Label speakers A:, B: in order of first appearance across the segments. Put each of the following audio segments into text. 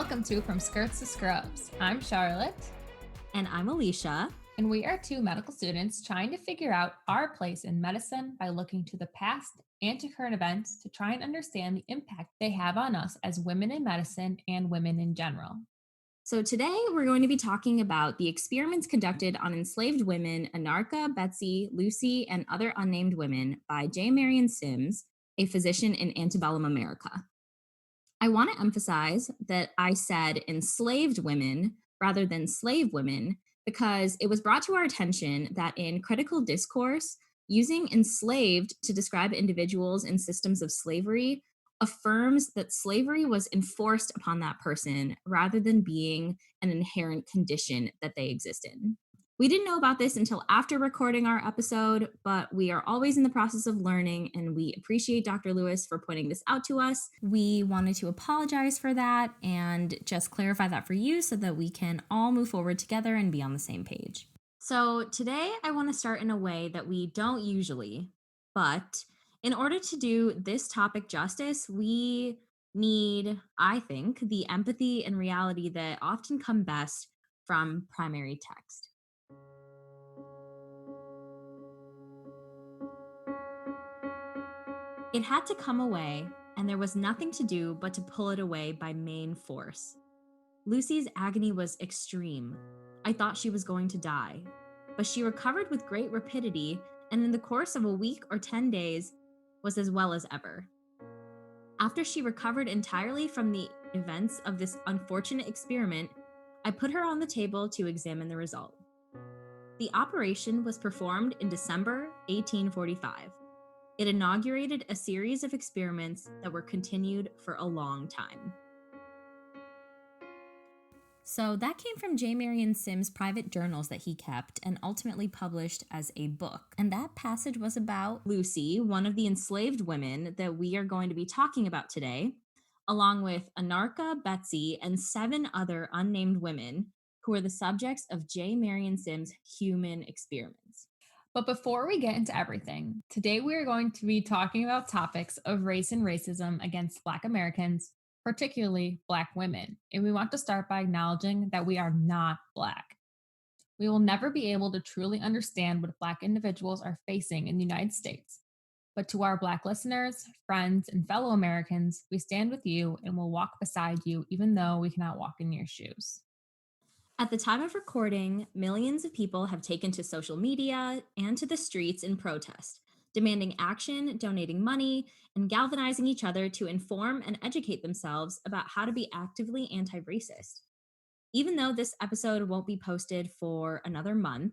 A: Welcome to From Skirts to Scrubs. I'm Charlotte.
B: And I'm Alicia.
A: And we are two medical students trying to figure out our place in medicine by looking to the past and to current events to try and understand the impact they have on us as women in medicine and women in general.
B: So today we're going to be talking about the experiments conducted on enslaved women, Anarcha, Betsey, Lucy, and other unnamed women by Marion Sims, a physician in Antebellum America. I want to emphasize that I said enslaved women rather than slave women because it was brought to our attention that in critical discourse, using enslaved to describe individuals in systems of slavery affirms that slavery was enforced upon that person rather than being an inherent condition that they exist in. We didn't know about this until after recording our episode, but we are always in the process of learning, and we appreciate Dr. Lewis for pointing this out to us. We wanted to apologize for that and just clarify that for you so that we can all move forward together and be on the same page. So today I want to start in a way that we don't usually, but in order to do this topic justice, we need, I think, the empathy and reality that often come best from primary text. It had to come away, and there was nothing to do but to pull it away by main force. Lucy's agony was extreme. I thought she was going to die, but she recovered with great rapidity, and in the course of a week or 10 days, was as well as ever. After she recovered entirely from the events of this unfortunate experiment, I put her on the table to examine the result. The operation was performed in December 1845. It inaugurated a series of experiments that were continued for a long time. So that came from Marion Sims' private journals that he kept and ultimately published as a book. And that passage was about Lucy, one of the enslaved women that we are going to be talking about today, along with Anarcha, Betsey, and 7 other unnamed women who were the subjects of Marion Sims' human experiments.
A: But before we get into everything, today we are going to be talking about topics of race and racism against Black Americans, particularly Black women. And we want to start by acknowledging that we are not Black. We will never be able to truly understand what Black individuals are facing in the United States. But to our Black listeners, friends, and fellow Americans, we stand with you and will walk beside you even though we cannot walk in your shoes.
B: At the time of recording, millions of people have taken to social media and to the streets in protest, demanding action, donating money, and galvanizing each other to inform and educate themselves about how to be actively anti-racist. Even though this episode won't be posted for another month,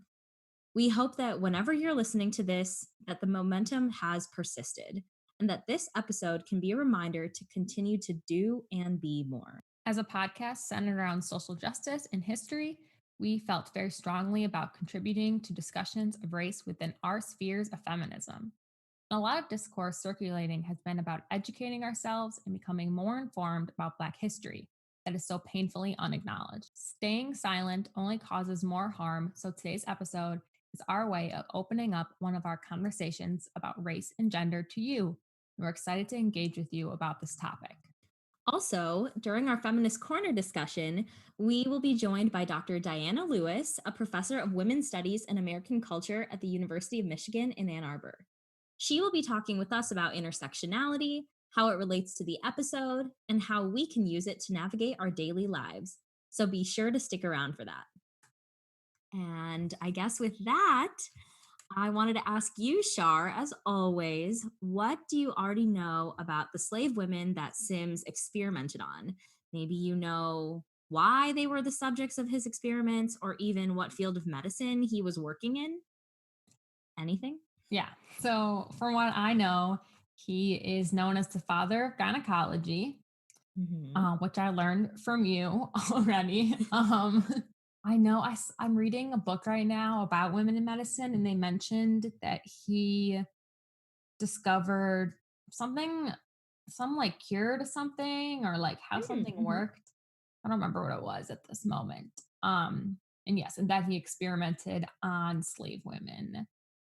B: we hope that whenever you're listening to this, that the momentum has persisted, and that this episode can be a reminder to continue to do and be more.
A: As a podcast centered around social justice and history, we felt very strongly about contributing to discussions of race within our spheres of feminism. And a lot of discourse circulating has been about educating ourselves and becoming more informed about Black history that is so painfully unacknowledged. Staying silent only causes more harm, so today's episode is our way of opening up one of our conversations about race and gender to you. And we're excited to engage with you about this topic.
B: Also, during our Feminist Corner discussion, we will be joined by Dr. Diana Lewis, a professor of women's studies and American culture at the University of Michigan in Ann Arbor. She will be talking with us about intersectionality, how it relates to the episode, and how we can use it to navigate our daily lives. So be sure to stick around for that. And I guess with that, I wanted to ask you, Shar, as always, what do you already know about the slave women that Sims experimented on? Maybe you know why they were the subjects of his experiments, or even what field of medicine he was working in? Anything?
A: Yeah. So from what I know, he is known as the father of gynecology, which I learned from you already. I know I'm reading a book right now about women in medicine, and they mentioned that he discovered some like cure to something or like how something worked. I don't remember what it was at this moment. And yes, and that he experimented on slave women.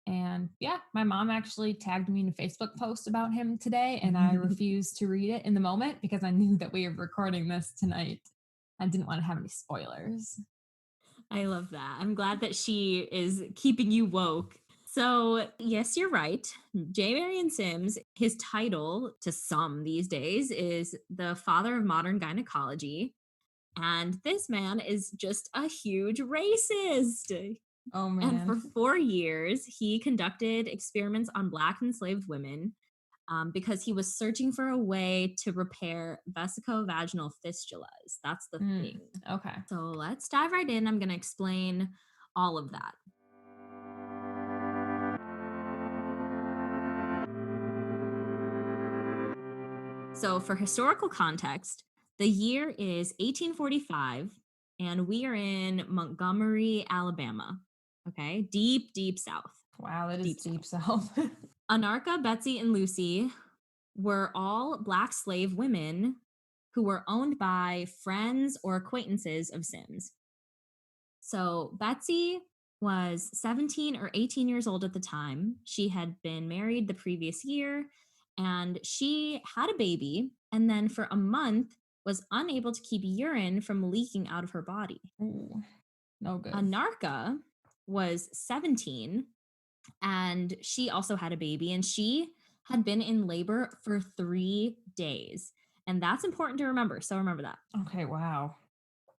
A: And yeah, my mom actually tagged me in a Facebook post about him today, and I refused to read it in the moment because I knew that we were recording this tonight. I didn't want to have any spoilers.
B: I love that. I'm glad that she is keeping you woke. So, yes, you're right. J. Marion Sims, his title to some these days is the father of modern gynecology. And this man is just a huge racist.
A: Oh
B: And
A: man.
B: for 4 years, he conducted experiments on Black enslaved women because he was searching for a way to repair vesicovaginal fistulas. That's the
A: Mm,
B: thing.
A: okay.
B: So let's dive right in. I'm going to explain all of that. So, for historical context, the year is 1845, and we are in Montgomery, Alabama. Okay, deep, deep south.
A: Wow, that is
B: Deep
A: deep
B: south.
A: south.
B: Anarcha, Betsey, and Lucy were all Black slave women who were owned by friends or acquaintances of Sims. So Betsy was 17 or 18 years old at the time. She had been married the previous year and she had a baby, and then for a month was unable to keep urine from leaking out of her body.
A: Ooh, no good.
B: Anarcha was 17 and she also had a baby, and she had been in labor for 3 days. And that's important to remember. So remember that.
A: Okay, wow.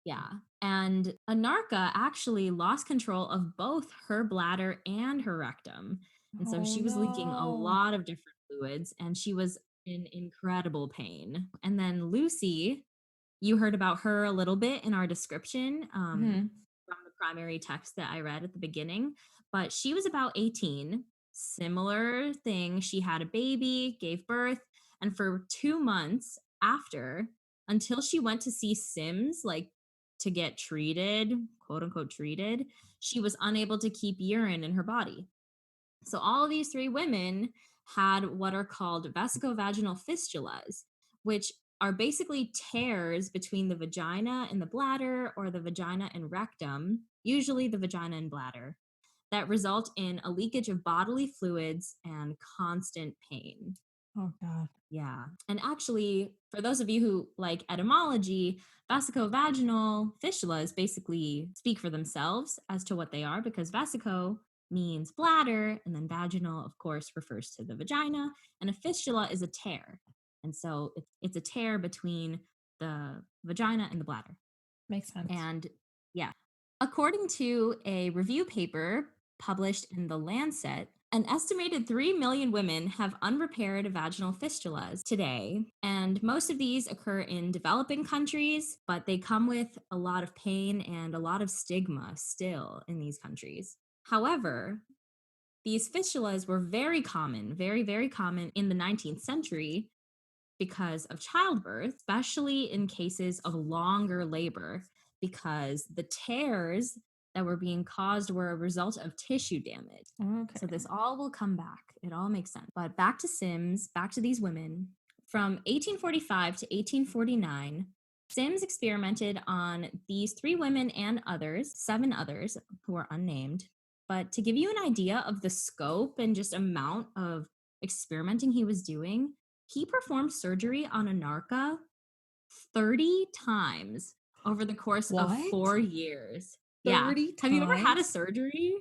B: Yeah. And Anarcha actually lost control of both her bladder and her rectum. And so
A: Oh
B: she was leaking a
A: no.
B: lot of different fluids and she was in incredible pain. And then Lucy, you heard about her a little bit in our description
A: Hmm.
B: from the primary text that I read at the beginning, but she was about 18. Similar thing. She had a baby, gave birth, and for 2 months after, until she went to see Sims, like to get treated, quote unquote treated, she was unable to keep urine in her body. So all of these three women had what are called vesicovaginal fistulas, which are basically tears between the vagina and the bladder, or the vagina and rectum, usually the vagina and bladder, that result in a leakage of bodily fluids and constant pain.
A: Oh god.
B: Yeah. And actually, for those of you who like etymology, vesicovaginal fistulas basically speak for themselves as to what they are, because vesico means bladder, and then vaginal, of course, refers to the vagina, and a fistula is a tear. And so it's a tear between the vagina and the bladder.
A: Makes sense.
B: And yeah, according to a review paper published in The Lancet, an estimated 3 million women have unrepaired vaginal fistulas today. And most of these occur in developing countries, but they come with a lot of pain and a lot of stigma still in these countries. However, these fistulas were very common, very, very common in the 19th century because of childbirth, especially in cases of longer labor, because the tears that were being caused were a result of tissue damage.
A: Okay.
B: So this all will come back. It all makes sense. But back to Sims, back to these women. From 1845 to 1849, Sims experimented on these three women and others, 7 others who are unnamed. But to give you an idea of the scope and just amount of experimenting he was doing, he performed surgery on Anarcha 30 times over the course of
A: What?
B: 4 years. Yeah.
A: 30
B: Have you ever had a
A: times?
B: surgery?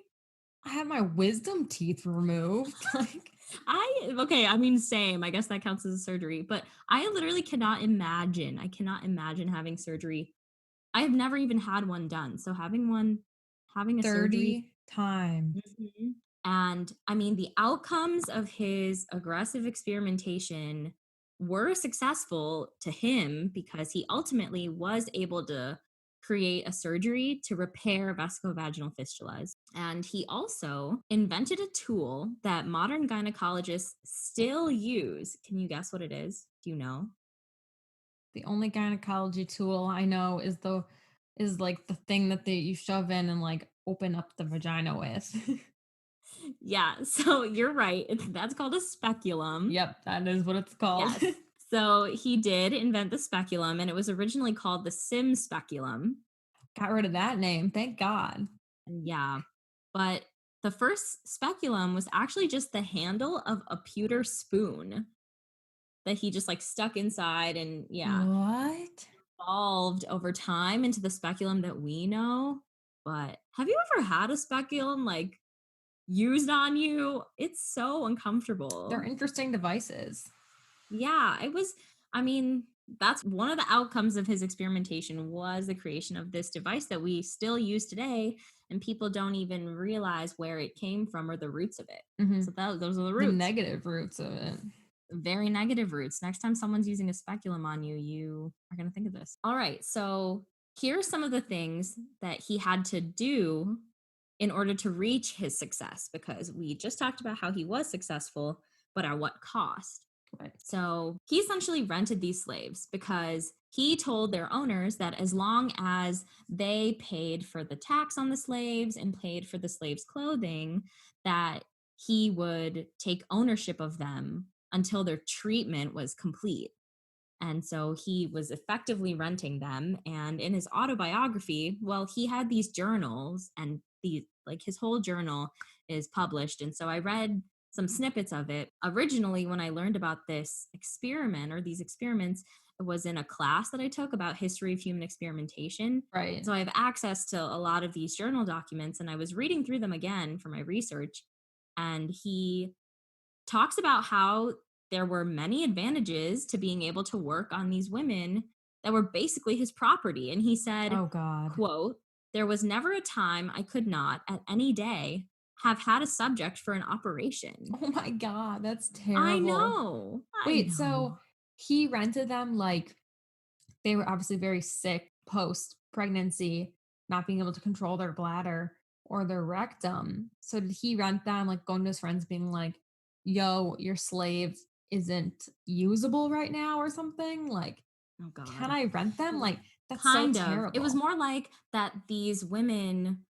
A: I had my wisdom teeth removed. Like,
B: Okay, I mean, same. I guess that counts as a surgery, but I literally cannot imagine. I cannot imagine having surgery. I have never even had one done. So having a surgery.
A: 30 times.
B: Mhm. And I mean, the outcomes of his aggressive experimentation were successful to him because he ultimately was able to create a surgery to repair vesicovaginal fistulas. And he also invented a tool that modern gynecologists still use. Can you guess what it is? Do you know?
A: The only gynecology tool I know is like the thing that you shove in and like open up the vagina with.
B: Yeah, so you're right. That's called a speculum.
A: Yep, that is what it's called.
B: Yes. So he did invent the speculum, and it was originally called the Sim speculum.
A: Got rid of that name. Thank God.
B: And yeah, but the first speculum was actually just the handle of a pewter spoon that he just like stuck inside. And yeah,
A: What?
B: evolved over time into the speculum that we know. But have you ever had a speculum like used on you? It's so
A: They're
B: uncomfortable.
A: interesting devices.
B: Yeah, it was, I mean, that's one of the outcomes of his experimentation was the creation of this device that we still use today, and people don't even realize where it came from or the roots of it.
A: Hmm.
B: So those are the
A: The
B: roots.
A: negative roots of it.
B: Very negative roots. Next time someone's using a speculum on you, you are going to think of this. All right. So here are some of the things that he had to do in order to reach his success, because we just talked about how he was successful, but at what cost?
A: Right.
B: So he essentially rented these slaves because he told their owners that as long as they paid for the tax on the slaves and paid for the slaves' clothing, that he would take ownership of them until their treatment was complete. And so he was effectively renting them. And in his autobiography, well, he had these journals, and the like his whole journal is published. And so I read some snippets of it. Originally, when I learned about this experiment or these experiments, it was in a class that I took about history of human experimentation.
A: Right.
B: So I have access to a lot of these journal documents, and I was reading through them again for my research. And he talks about how there were many advantages to being able to work on these women that were basically his property. And he said,
A: Oh God.
B: quote, there was never a time I could not at any day have had a subject for an operation.
A: Oh my God. That's
B: I
A: terrible.
B: know. I
A: Wait,
B: know.
A: so he rented them like they were obviously very sick post pregnancy, not being able to control their bladder or their rectum. So did he rent them, like going to his friends, being like, yo, your slave isn't usable right now or something? Like,
B: Oh
A: can
B: God.
A: I rent them?
B: Well,
A: Like, that's so
B: kind of. It was
A: terrible.
B: more like that these women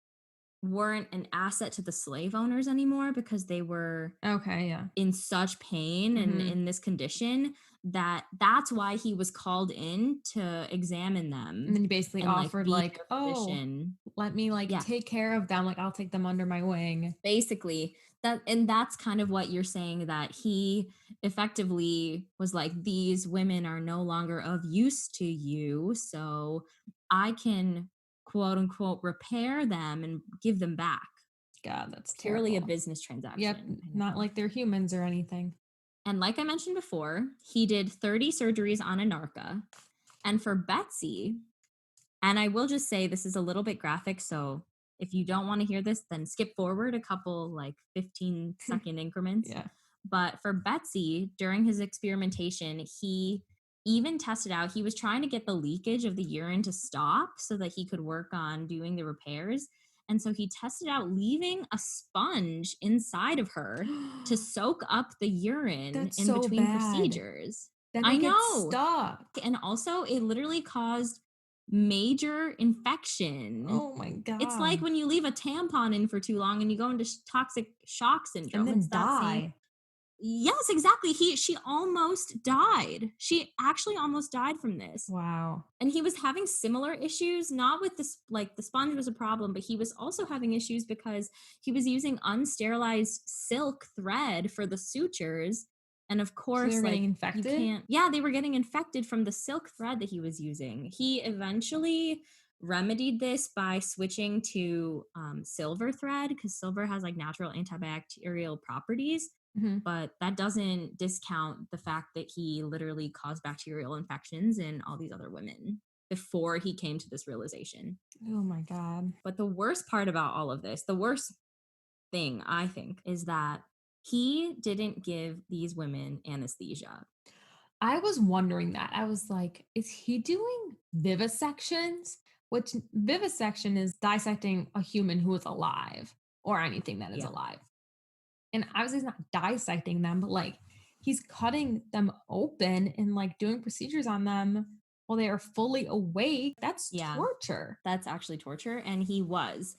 B: weren't an asset to the slave owners anymore because they were
A: Okay, yeah.
B: in such pain and
A: Hmm.
B: in this condition, that that's why he was called in to examine
A: And
B: them
A: then you basically
B: and like
A: offered,
B: be
A: like,
B: their
A: oh,
B: physician.
A: let me like
B: Yeah,
A: take care of them. Like, I'll take them under my wing.
B: basically that. And that's kind of what you're saying, that he effectively was like, these women are no longer of use to you, so I can quote unquote repair them and give them back.
A: God, that's
B: Purely a
A: terrible.
B: business
A: Yep.
B: transaction. I
A: Not
B: know.
A: like they're humans or anything.
B: And like I mentioned before, he did 30 surgeries on Anarcha. And for Betsy, and I will just say this is a little bit graphic, so if you don't want to hear this, then skip forward a couple like 15-second increments.
A: Yeah.
B: But for Betsy, during his experimentation, he even tested out, he was trying to get the leakage of the urine to stop so that he could work on doing the repairs. And so he tested out leaving a sponge inside of her to soak up the urine
A: That's
B: in
A: so
B: between
A: bad.
B: procedures.
A: Then
B: I
A: it gets
B: know.
A: stuck.
B: And also, it literally caused major infection.
A: Oh my
B: It's like
A: God.
B: when you leave a tampon in for too long and you go into toxic shock
A: And
B: syndrome. It's
A: then
B: that same.
A: die.
B: Yes, exactly. She almost died. She actually almost died from this.
A: Wow.
B: And he was having similar issues, not with this, like the sponge was a problem, but he was also having issues because he was using unsterilized silk thread for the sutures. And of
A: So they were
B: course,
A: getting
B: like you
A: infected?
B: can't, yeah, they were getting infected from the silk thread that he was using. He eventually remedied this by switching to silver thread, because silver has like natural antibacterial properties,
A: Hmm.
B: but that doesn't discount the fact that he literally caused bacterial infections in all these other women before he came to this realization.
A: Oh my God.
B: But the worst part about all of this, the worst thing I think, is that he didn't give these women anesthesia.
A: I was wondering that. I was like, is he doing vivisections? Which vivisection is dissecting a human who is alive or anything that is
B: Yeah.
A: alive. And obviously he's not dissecting them, but like he's cutting them open and like doing procedures on them while they are fully awake. That's
B: Yeah.
A: torture.
B: That's actually torture. And he was.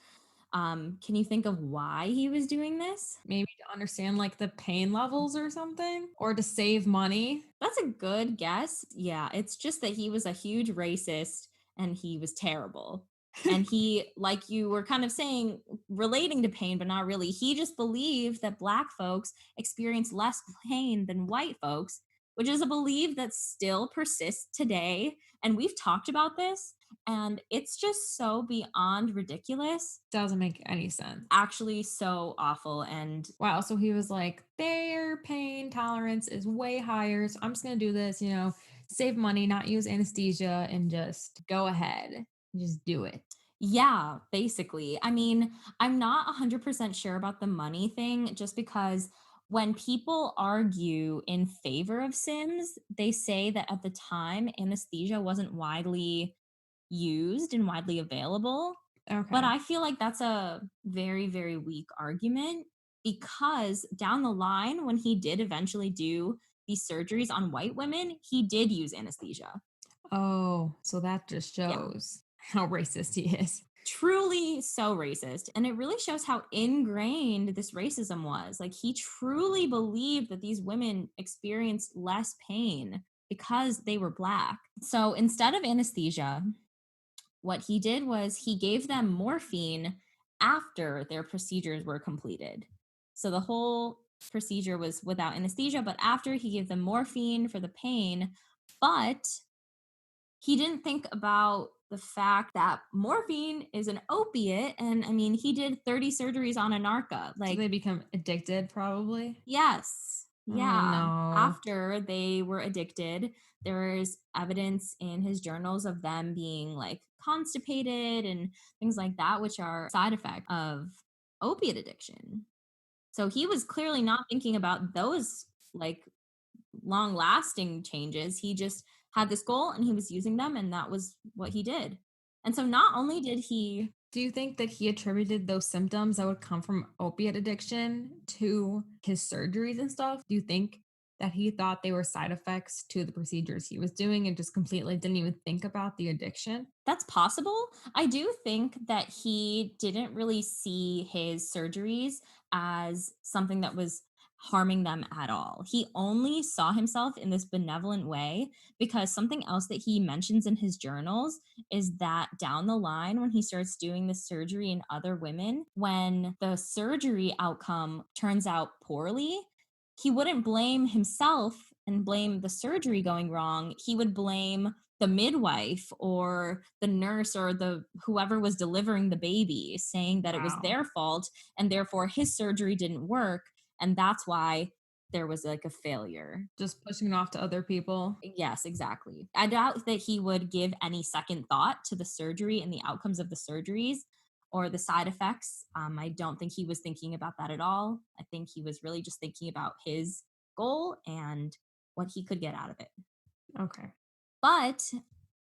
B: Can you think of why he was doing this?
A: Maybe to understand like the pain levels or something, or to save money.
B: That's a good guess. Yeah, it's just that he was a huge racist and he was terrible. And he, like you were kind of saying, relating to pain, but not really. He just believed that Black folks experience less pain than white folks. which is a belief that still persists today. And we've talked about this, and it's just so beyond ridiculous,
A: Doesn't make any sense.
B: actually so awful. And
A: Wow. So he was like, their pain tolerance is way higher. So I'm just going to do this, save money, not use anesthesia, and just go ahead and just do it.
B: yeah, basically. I mean, I'm not 100% sure about the money thing just because when people argue in favor of Sims, they say that at the time anesthesia wasn't widely used and widely available. But
A: Okay.
B: I feel like that's a very, very weak argument because down the line, when he did eventually do these surgeries on white women, he did use anesthesia.
A: Oh, so that just
B: Yeah.
A: shows how racist he is.
B: Truly so racist. And it really shows how ingrained this racism was. Like, he truly believed that these women experienced less pain because they were Black. So instead of anesthesia, what he did was he gave them morphine after their procedures were completed. So the whole procedure was without anesthesia, but after he gave them morphine for the pain, but he didn't think about the fact that morphine is an opiate. And I mean, he did 30 surgeries on Anarcha.
A: So
B: Like,
A: they become addicted, probably.
B: yes.
A: Oh,
B: Yeah.
A: no.
B: After they were addicted, there's evidence in his journals of them being like constipated and things like that, which are side effects of opiate addiction. So he was clearly not thinking about those like long lasting changes. He just had this goal and he was using them, and that was what he did. And so not only did he,
A: Do you think that he attributed those symptoms that would come from opiate addiction to his surgeries and stuff? Do you think that he thought they were side effects to the procedures he was doing and just completely didn't even think about the addiction?
B: that's possible. I do think that he didn't really see his surgeries as something that was harming them at all. He only saw himself in this benevolent way because something else that he mentions in his journals is that down the line, when he starts doing the surgery in other women, when the surgery outcome turns out poorly, he wouldn't blame himself and blame the surgery going wrong. He would blame the midwife or the nurse or the whoever was delivering the baby, saying that it was
A: Wow.
B: their fault and therefore his surgery didn't work, and that's why there was like a failure.
A: Just pushing it off to other people.
B: Yes, exactly. I doubt that he would give any second thought to the surgery and the outcomes of the surgeries or the side effects. I don't think he was thinking about that at all. I think he was really just thinking about his goal and what he could get out of it.
A: Okay.
B: But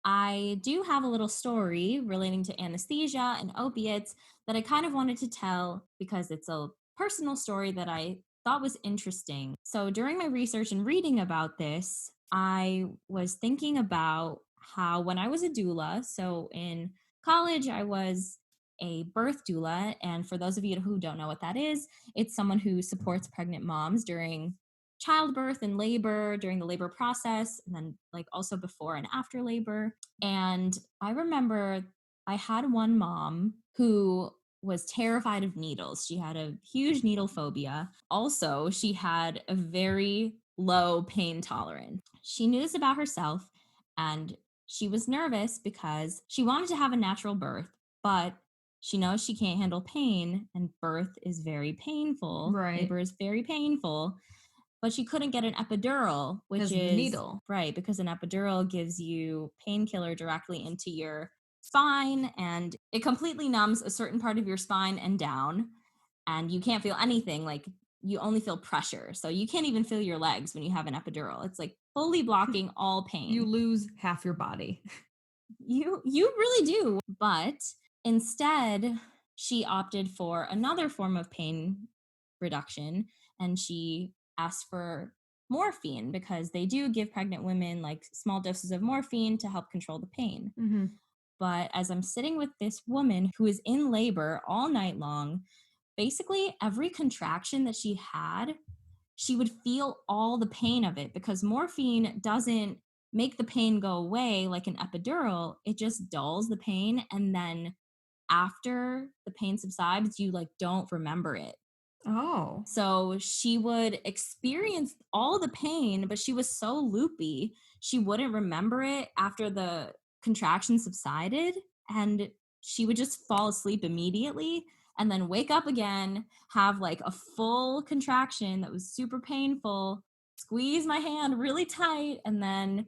B: I do have a little story relating to anesthesia and opiates that I kind of wanted to tell because it's a personal story that I thought was interesting. So during my research and reading about this, I was thinking about how when I was a doula, so in college, I was a birth doula. And for those of you who don't know what that is, it's someone who supports pregnant moms during childbirth and labor, during the labor process, and then like also before and after labor. And I remember I had one mom who was terrified of needles. She had a huge needle phobia. Also, she had a very low pain tolerance. She knew this about herself, and she was nervous because she wanted to have a natural birth, but she knows she can't handle pain, and birth is very painful.
A: Right.
B: Labor is very painful, but she couldn't get an epidural, which
A: Because of the
B: is
A: needle.
B: right, because an epidural gives you painkiller directly into your spine, and it completely numbs a certain part of your spine and down, and you can't feel anything. Like, you only feel pressure. So you can't even feel your legs when you have an epidural. It's like fully blocking all
A: You
B: pain.
A: lose half your body.
B: You really do. But instead, she opted for another form of pain reduction, and she asked for morphine because they do give pregnant women like small doses of morphine to help control the pain.
A: Hmm.
B: But as I'm sitting with this woman who is in labor all night long, basically every contraction that she had, she would feel all the pain of it because morphine doesn't make the pain go away like an epidural. It just dulls the pain. And then after the pain subsides, you like don't remember it.
A: Oh.
B: So she would experience all the pain, but she was so loopy, she wouldn't remember it after the contraction subsided. And she would just fall asleep immediately and then wake up again, have like a full contraction that was super painful, squeeze my hand really tight, and then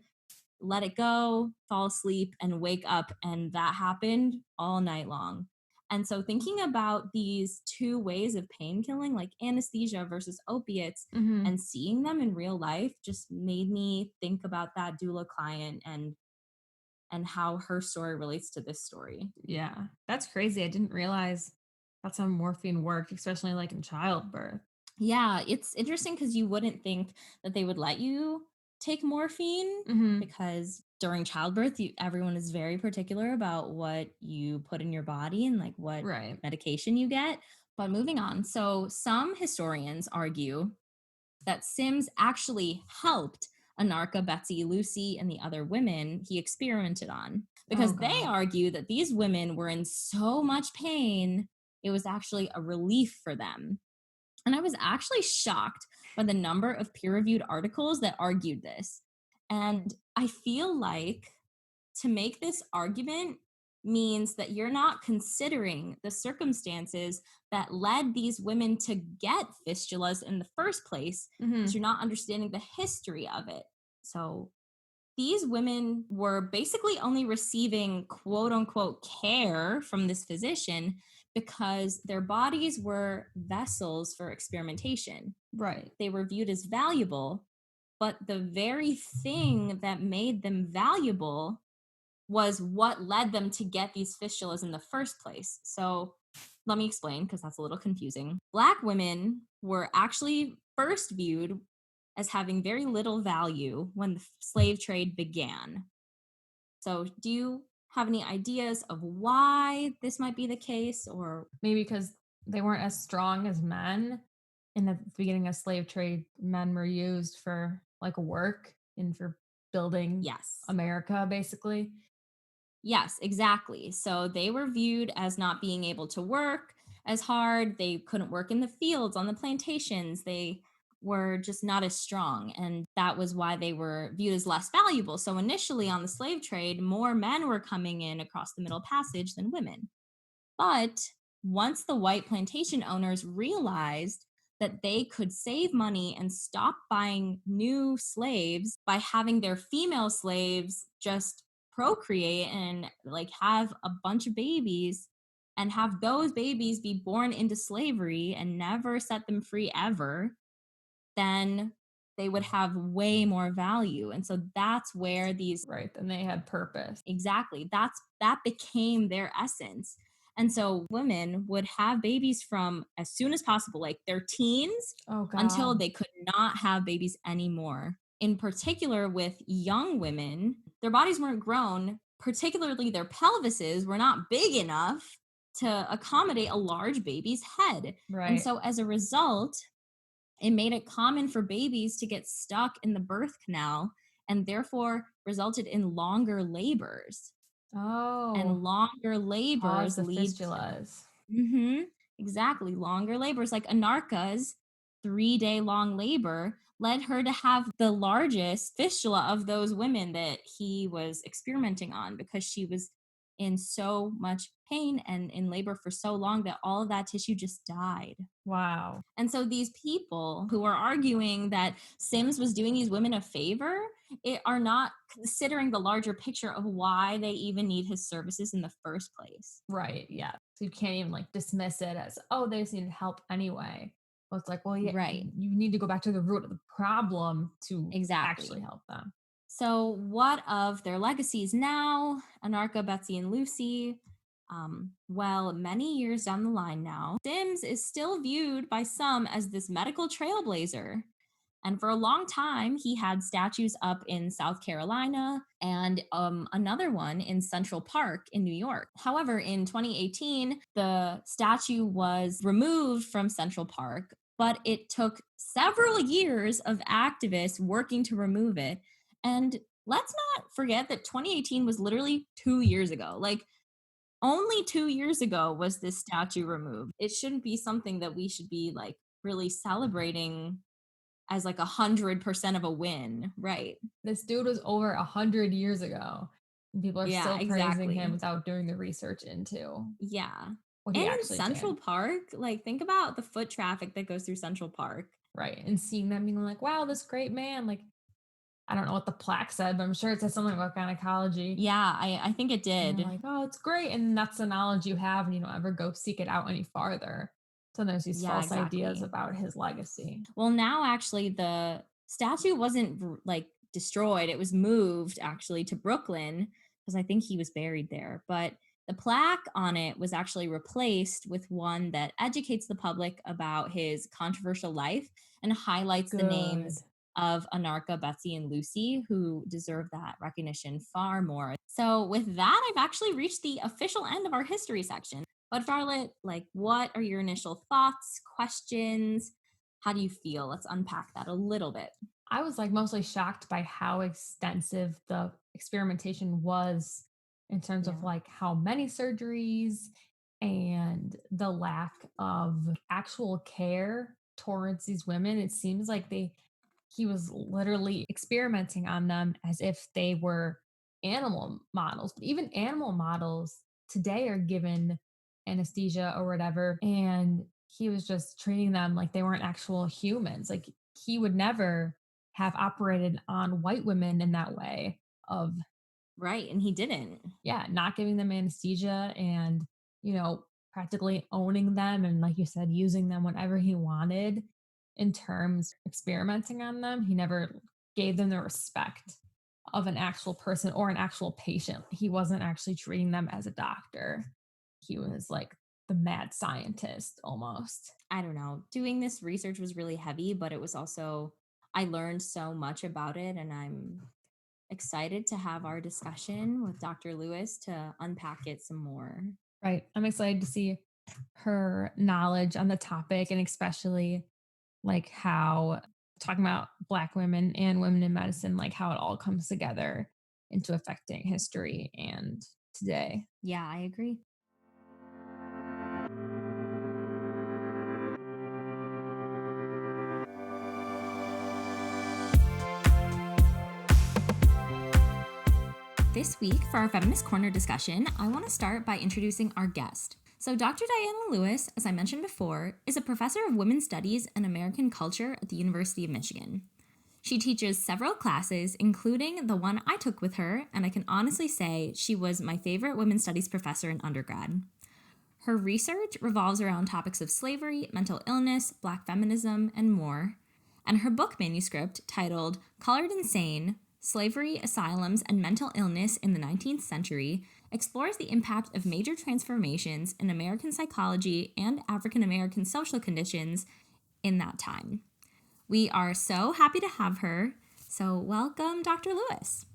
B: let it go, fall asleep, and wake up. And that happened all night long. And so, thinking about these two ways of pain killing, like anesthesia versus opiates,
A: Hmm.
B: and seeing them in real life just made me think about that doula client and how her story relates to this story.
A: Yeah. That's crazy. I didn't realize that's how morphine worked, especially like in childbirth.
B: Yeah, it's interesting because you wouldn't think that they would let you take morphine
A: Hmm.
B: because during childbirth, everyone is very particular about what you put in your body and like what
A: Right.
B: medication you get. But moving on, so some historians argue that Sims actually helped Anarcha, Betsy, Lucy, and the other women he experimented on
A: Oh,
B: because they
A: God.
B: argue that these women were in so much pain, it was actually a relief for them. And I was actually shocked by the number of peer reviewed articles that argued this. And I feel like to make this argument means that you're not considering the circumstances that led these women to get fistulas in the first place, because
A: Hmm.
B: you're not understanding the history of it. So these women were basically only receiving quote unquote care from this physician because their bodies were vessels for experimentation.
A: Right.
B: They were viewed as valuable, but the very thing that made them valuable was what led them to get these fistulas in the first place. So let me explain because that's a little confusing. Black women were actually first viewed as having very little value when the slave trade began. So, do you have any ideas of why this might be the case? Or,
A: Maybe because they weren't as strong as men. In the beginning of slave trade, men were used for like work and for building
B: yes.
A: America, basically.
B: Yes, exactly. So they were viewed as not being able to work as hard. They couldn't work in the fields, on the plantations. They were just not as strong. And that was why they were viewed as less valuable. So initially on the slave trade, more men were coming in across the Middle Passage than women. But once the white plantation owners realized that they could save money and stop buying new slaves by having their female slaves just procreate and like have a bunch of babies and have those babies be born into slavery and never set them free ever, then they would have way more value. And so that's where these
A: Right. Then they had purpose.
B: exactly. That became their essence. And so women would have babies from as soon as possible, like their teens,
A: Oh,
B: until
A: God.
B: they could not have babies anymore. In particular, with young women, their bodies weren't grown, particularly their pelvises were not big enough to accommodate a large baby's head. And
A: Right.
B: so as a result, it made it common for babies to get stuck in the birth canal and therefore resulted in longer labors.
A: Oh,
B: And longer
A: cause
B: labors
A: the
B: lead to
A: fistulas.
B: exactly longer labors. Like Anarcha's 3-day long labor led her to have the largest fistula of those women that he was experimenting on because she was in so much pain and in labor for so long that all of that tissue just died.
A: Wow.
B: And so these people who are arguing that Sims was doing these women a favor are not considering the larger picture of why they even need his services in the first place.
A: Right. Yeah. So you can't even like dismiss it as, oh, they just needed help anyway. Well, it's like, well, yeah,
B: Right.
A: you need to go back to the root of the problem to actually
B: Exactly.
A: help them.
B: So, what of their legacies now? Anarcha, Betsy, and Lucy. Well, many years down the line now, Sims is still viewed by some as this medical trailblazer. And for a long time, he had statues up in South Carolina and another one in Central Park in New York. However, in 2018, the statue was removed from Central Park, but it took several years of activists working to remove it. And let's not forget that 2018 was literally 2 years ago. Like, only 2 years ago was this statue removed. It shouldn't be something that we should be like really celebrating as like 100% of a win. Right.
A: This dude was over 100 years ago. And people are
B: Yeah,
A: still praising him
B: exactly.
A: without doing the research into
B: Yeah.
A: what he
B: And in
A: actually
B: Central
A: did.
B: Park, like think about the foot traffic that goes through Central Park.
A: Right. And seeing them being like, wow, this great man. Like, I don't know what the plaque said, but I'm sure it said something about gynecology.
B: Yeah, I think it
A: And you're
B: did.
A: like, oh, it's great. And that's the knowledge you have, and you don't ever go seek it out any farther. So there's these
B: Yeah,
A: false ideas
B: exactly.
A: about his legacy.
B: Well, now actually the statue wasn't like destroyed. It was moved actually to Brooklyn because I think he was buried there. But the plaque on it was actually replaced with one that educates the public about his controversial life and highlights the
A: Good.
B: names of Anarcha, Betsey, and Lucy, who deserve that recognition far more. So, with that, I've actually reached the official end of our history section. But, Charlotte, like, what are your initial thoughts, questions? How do you feel? Let's unpack that a little bit.
A: I was like mostly shocked by how extensive the experimentation was in terms of
B: Yeah.
A: like how many surgeries and the lack of actual care towards these women. It seems like he was literally experimenting on them as if they were animal models. But even animal models today are given anesthesia or whatever. And he was just treating them like they weren't actual humans. Like he would never have operated on white women in that way of,
B: Right. And he didn't.
A: yeah, not giving them anesthesia and, practically owning them. And like you said, using them whenever he wanted in terms of experimenting on them. He never gave them the respect of an actual person or an actual patient. He wasn't actually treating them as a doctor. He was like the mad scientist almost.
B: I don't know. Doing this research was really heavy, but it was also, I learned so much about it. And I'm excited to have our discussion with Dr. Lewis to unpack it some more.
A: Right. I'm excited to see her knowledge on the topic, and especially like how talking about Black women and women in medicine, like how it all comes together into affecting history and today.
B: Yeah, I agree. This week, for our Feminist Corner discussion, I want to start by introducing our guest. So, Dr. Diana Lewis, as I mentioned before, is a professor of women's studies and American culture at the University of Michigan. She teaches several classes, including the one I took with her, and I can honestly say she was my favorite women's studies professor in undergrad. Her research revolves around topics of slavery, mental illness, Black feminism, and more. And her book manuscript, titled Colored Insane: Slavery, Asylums, and Mental Illness in the 19th Century, explores the impact of major transformations in American psychology and African American social conditions in that time. We are so happy to have her. So, welcome, Dr. Lewis.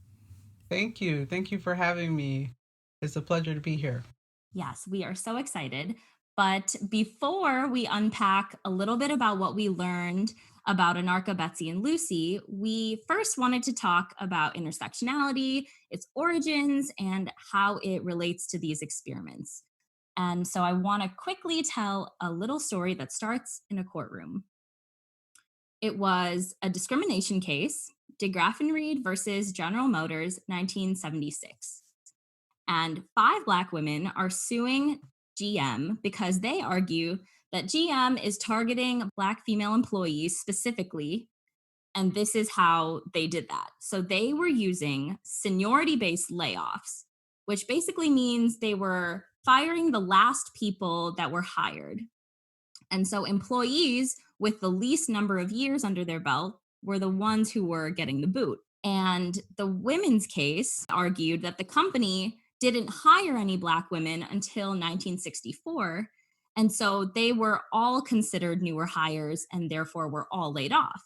C: Thank you. Thank you for having me. It's a pleasure to be here.
B: Yes, we are so excited. But before we unpack a little bit about what we learned about Anarcha, Betsey, and Lucy, we first wanted to talk about intersectionality, its origins, and how it relates to these experiments. And so I want to quickly tell a little story that starts in a courtroom. It was a discrimination case, DeGraff and Reed versus General Motors, 1976. And 5 Black women are suing GM because they argue that GM is targeting Black female employees specifically. And this is how they did that. So they were using seniority based layoffs, which basically means they were firing the last people that were hired. And so employees with the least number of years under their belt were the ones who were getting the boot. And the women's case argued that the company didn't hire any Black women until 1964. And so they were all considered newer hires and therefore were all laid off.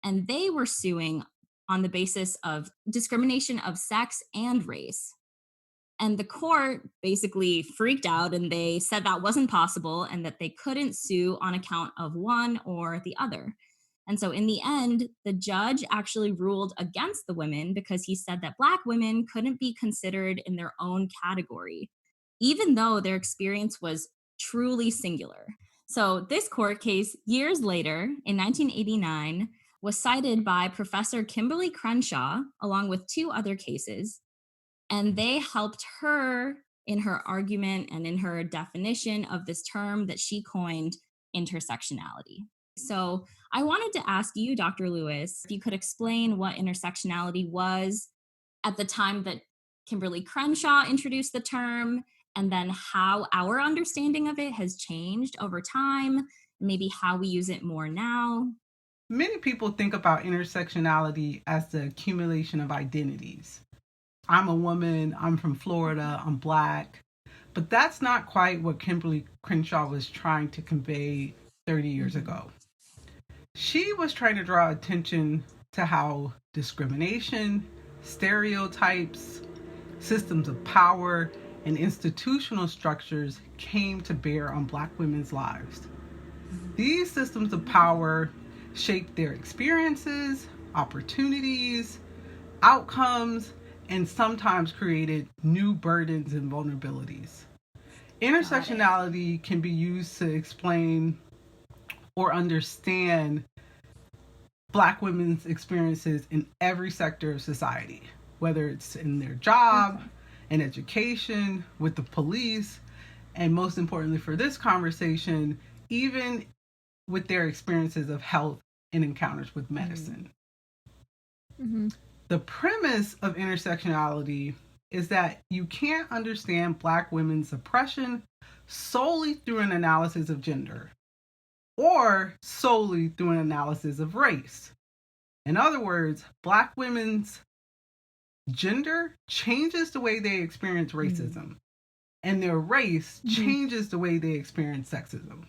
B: And they were suing on the basis of discrimination of sex and race. And the court basically freaked out and they said that wasn't possible and that they couldn't sue on account of one or the other. And so in the end, the judge actually ruled against the women because he said that Black women couldn't be considered in their own category, even though their experience was truly singular. So this court case, years later, in 1989, was cited by Professor Kimberly Crenshaw, along with two other cases, and they helped her in her argument and in her definition of this term that she coined, intersectionality. So I wanted to ask you, Dr. Lewis, if you could explain what intersectionality was at the time that Kimberly Crenshaw introduced the term, and then how our understanding of it has changed over time, maybe how we use it more now.
C: Many people think about intersectionality as the accumulation of identities. I'm a woman, I'm from Florida, I'm Black. But that's not quite what Kimberly Crenshaw was trying to convey 30 years ago. She was trying to draw attention to how discrimination, stereotypes, systems of power, and institutional structures came to bear on Black women's lives. These systems of power shaped their experiences, opportunities, outcomes, and sometimes created new burdens and vulnerabilities. Intersectionality can be used to explain or understand Black women's experiences in every sector of society, whether it's in their job, in education, with the police, and most importantly for this conversation, even with their experiences of health and encounters with medicine.
A: Mm-hmm.
C: The premise of intersectionality is that you can't understand Black women's oppression solely through an analysis of gender or solely through an analysis of race. In other words, Black women's gender changes the way they experience racism, and their race changes the way they experience sexism.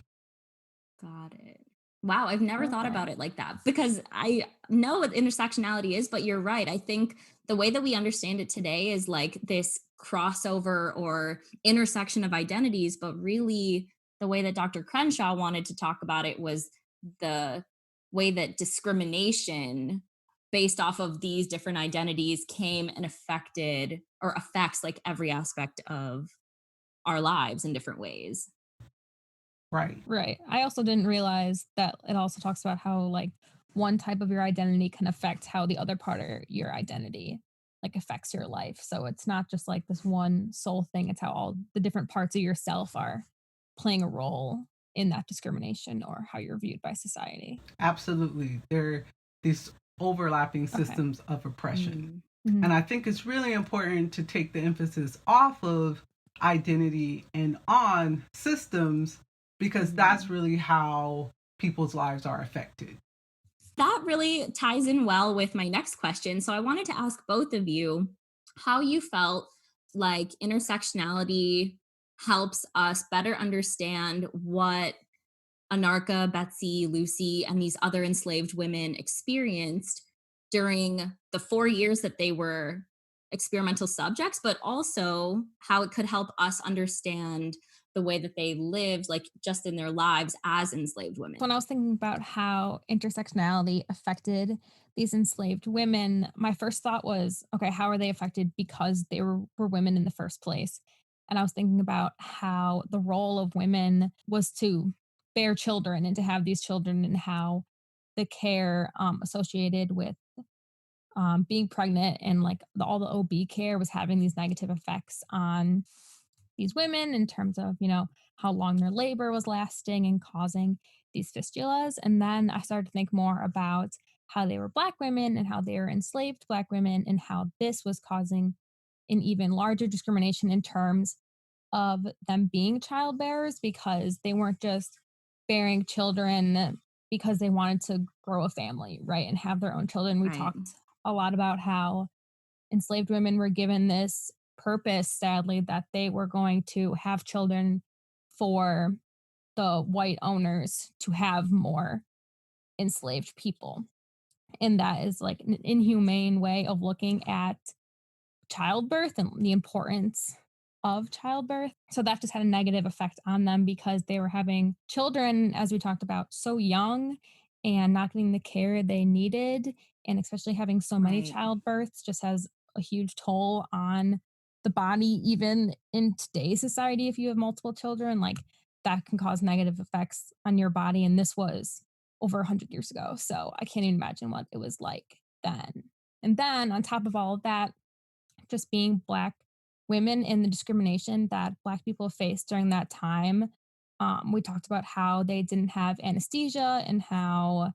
B: Got it. Wow, I've never thought about it like that, because I know what intersectionality is, but you're right. I think the way that we understand it today is like this crossover or intersection of identities, but really the way that Dr. Crenshaw wanted to talk about it was the way that discrimination based off of these different identities came and affected or affects like every aspect of our lives in different ways.
A: Right. I also didn't realize that it also talks about how like one type of your identity can affect how the other part of your identity like affects your life. So it's not just like this one sole thing. It's how all the different parts of yourself are playing a role in that discrimination or how you're viewed by society.
C: Absolutely. There are these overlapping systems of oppression. And I think it's really important to take the emphasis off of identity and on systems, because that's really how people's lives are affected.
B: That really ties in well with my next question. So I wanted to ask both of you how you felt like intersectionality helps us better understand what Anarcha, Betsey, Lucy, and these other enslaved women experienced during the 4 years that they were experimental subjects, but also how it could help us understand the way that they lived, like just in their lives as enslaved women.
A: When I was thinking about how intersectionality affected these enslaved women, my first thought was, okay, how are they affected because they were women in the first place? And I was thinking about how the role of women was to bear children and to have these children, and how the care associated with being pregnant and like all the OB care was having these negative effects on these women in terms of, how long their labor was lasting and causing these fistulas. And then I started to think more about how they were Black women and how they were enslaved Black women, and how this was causing an even larger discrimination in terms of them being childbearers, because they weren't just bearing children because they wanted to grow a family, right, and have their own children. We talked a lot about how enslaved women were given this purpose, sadly, that they were going to have children for the white owners to have more enslaved people. And that is like an inhumane way of looking at childbirth and the importance of childbirth. So that just had a negative effect on them, because they were having children, as we talked about, so young and not getting the care they needed. And especially having so many childbirths just has a huge toll on the body, even in today's society. If you have multiple children, like that can cause negative effects on your body. And this was over 100 years ago. So I can't even imagine what it was like then. And then on top of all of that, just being Black women and the discrimination that Black people faced during that time. We talked about how they didn't have anesthesia and how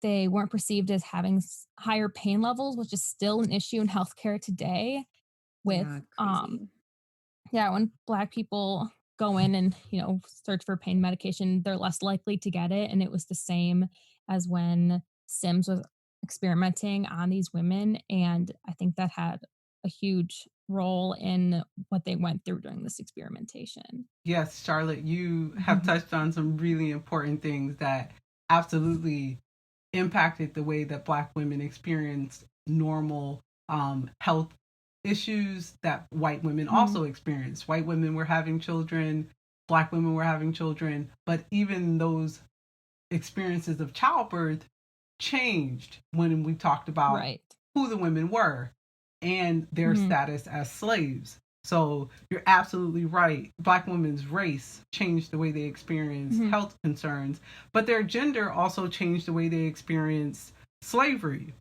A: they weren't perceived as having higher pain levels, which is still an issue in healthcare today. With
B: Yeah, crazy.
A: yeah, when Black people go in and search for pain medication, they're less likely to get it. And it was the same as when Sims was experimenting on these women, and I think that had a huge role in what they went through during this experimentation.
C: Yes, Charlotte, you have touched on some really important things that absolutely impacted the way that Black women experienced normal health issues that white women also experienced. White women were having children, Black women were having children, but even those experiences of childbirth changed when we talked about who the women were and their status as slaves. So you're absolutely right. Black women's race changed the way they experienced health concerns, but their gender also changed the way they experienced slavery.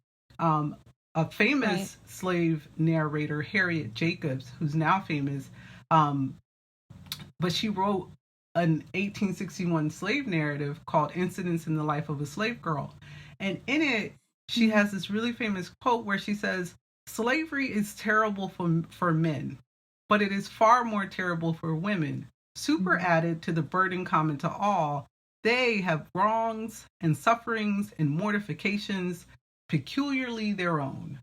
C: A famous slave narrator, Harriet Jacobs, who's now famous, but she wrote an 1861 slave narrative called Incidents in the Life of a Slave Girl. And in it, she has this really famous quote where she says, "Slavery is terrible for men, but it is far more terrible for women. Super added to the burden common to all, they have wrongs and sufferings and mortifications peculiarly their own."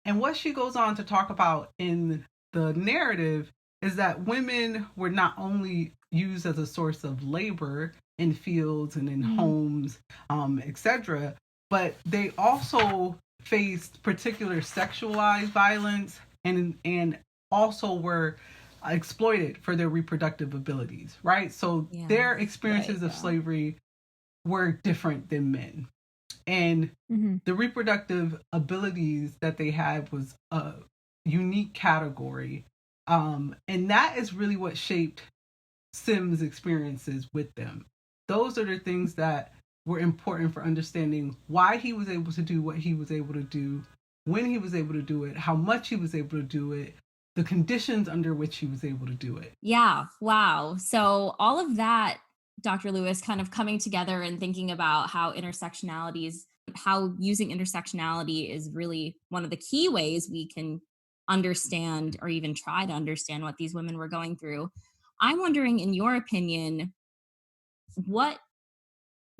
C: And what she goes on to talk about in the narrative is that women were not only used as a source of labor in fields and in homes, etc., but they also faced particular sexualized violence and also were exploited for their reproductive abilities, right? So their experiences of slavery were different than men. And the reproductive abilities that they had was a unique category. And that is really what shaped Sims' experiences with them. Those are the things that were important for understanding why he was able to do what he was able to do, when he was able to do it, how much he was able to do it, the conditions under which he was able to do it.
B: Yeah, wow. So all of that, Dr. Lewis, kind of coming together and thinking about how using intersectionality is really one of the key ways we can understand or even try to understand what these women were going through. I'm wondering, in your opinion, what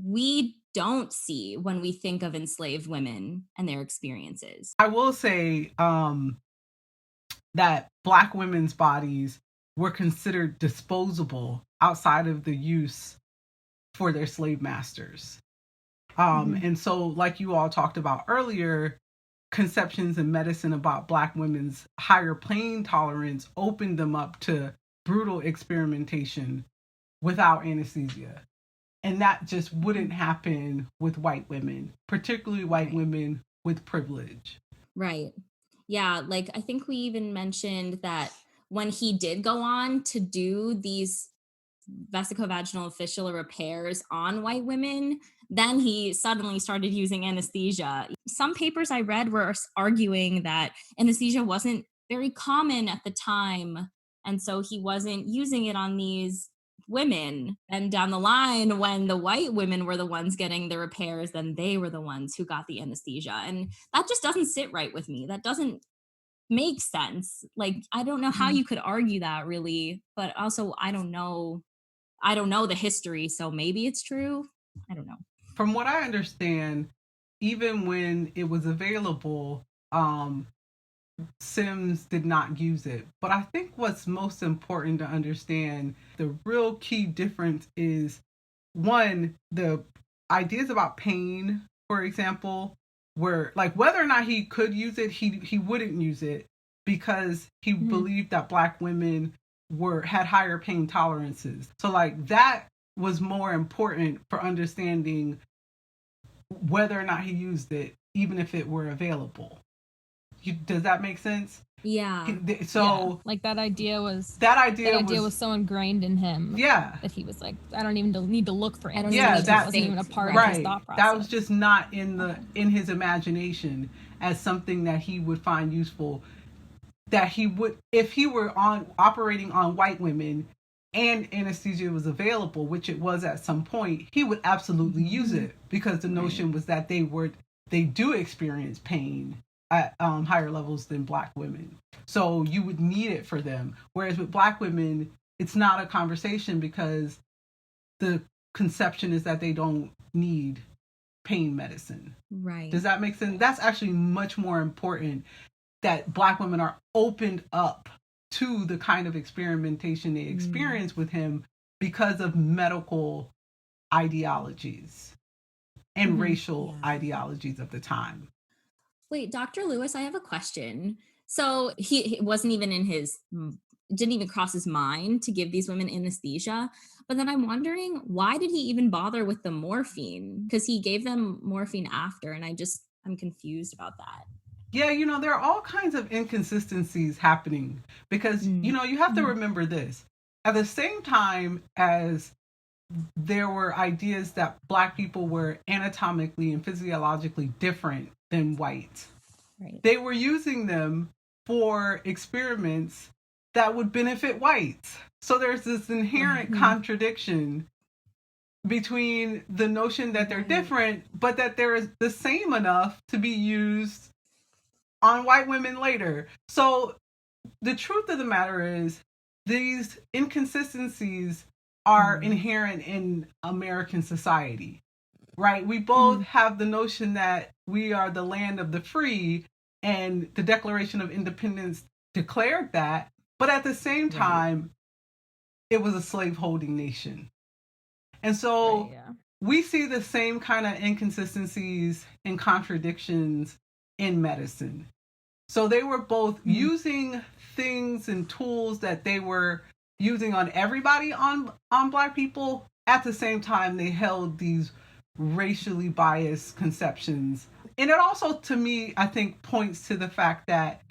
B: we don't see when we think of enslaved women and their experiences.
C: I will say that Black women's bodies were considered disposable outside of the use for their slave masters. And so, like you all talked about earlier, conceptions in medicine about Black women's higher pain tolerance opened them up to brutal experimentation without anesthesia. And that just wouldn't happen with white women, particularly white women with privilege.
B: Right. Yeah, like I think we even mentioned that when he did go on to do these vesicovaginal fistula repairs on white women, then he suddenly started using anesthesia. Some papers I read were arguing that anesthesia wasn't very common at the time, and so he wasn't using it on these women. And down the line, when the white women were the ones getting the repairs, then they were the ones who got the anesthesia. And that just doesn't sit right with me. That doesn't make sense. Like, I don't know how you could argue that, really, but also I don't know the history, so maybe it's true. I don't know.
C: From what I understand, even when it was available, Sims did not use it. But I think what's most important to understand, the real key difference is, one, the ideas about pain, for example, were like whether or not he could use it, he wouldn't use it because he believed that Black women had higher pain tolerances. So like that was more important for understanding whether or not he used it, even if it were available. Does that make sense?
B: Yeah.
C: So
A: like that idea was so ingrained in him.
C: Yeah.
A: That he was like, I don't even need to look for it.
B: That
A: wasn't even a part of his thought process.
C: That was just not in his imagination as something that he would find useful. That he would, if he were operating on white women and anesthesia was available, which it was at some point, he would absolutely use it, because the notion was that they do experience pain at higher levels than black women. So you would need it for them. Whereas with black women, it's not a conversation, because the conception is that they don't need pain medicine.
B: Right.
C: Does that make sense? That's actually much more important, that black women are opened up to the kind of experimentation they experience with him because of medical ideologies and racial ideologies of the time.
B: Wait, Dr. Lewis, I have a question. So he wasn't even didn't even cross his mind to give these women anesthesia. But then I'm wondering, why did he even bother with the morphine? Because he gave them morphine after, and I'm confused about that.
C: Yeah, there are all kinds of inconsistencies happening, because, you have to remember this. At the same time as there were ideas that black people were anatomically and physiologically different than whites, they were using them for experiments that would benefit whites. So there's this inherent contradiction between the notion that they're different, but that they're the same enough to be used on white women later. So the truth of the matter is, these inconsistencies are inherent in American society, right? We both have the notion that we are the land of the free, and the Declaration of Independence declared that, but at the same time, it was a slave-holding nation. And so we see the same kind of inconsistencies and contradictions in medicine. So they were both using things and tools that they were using on everybody, on black people. At the same time, they held these racially biased conceptions. And it also, to me, I think points to the fact that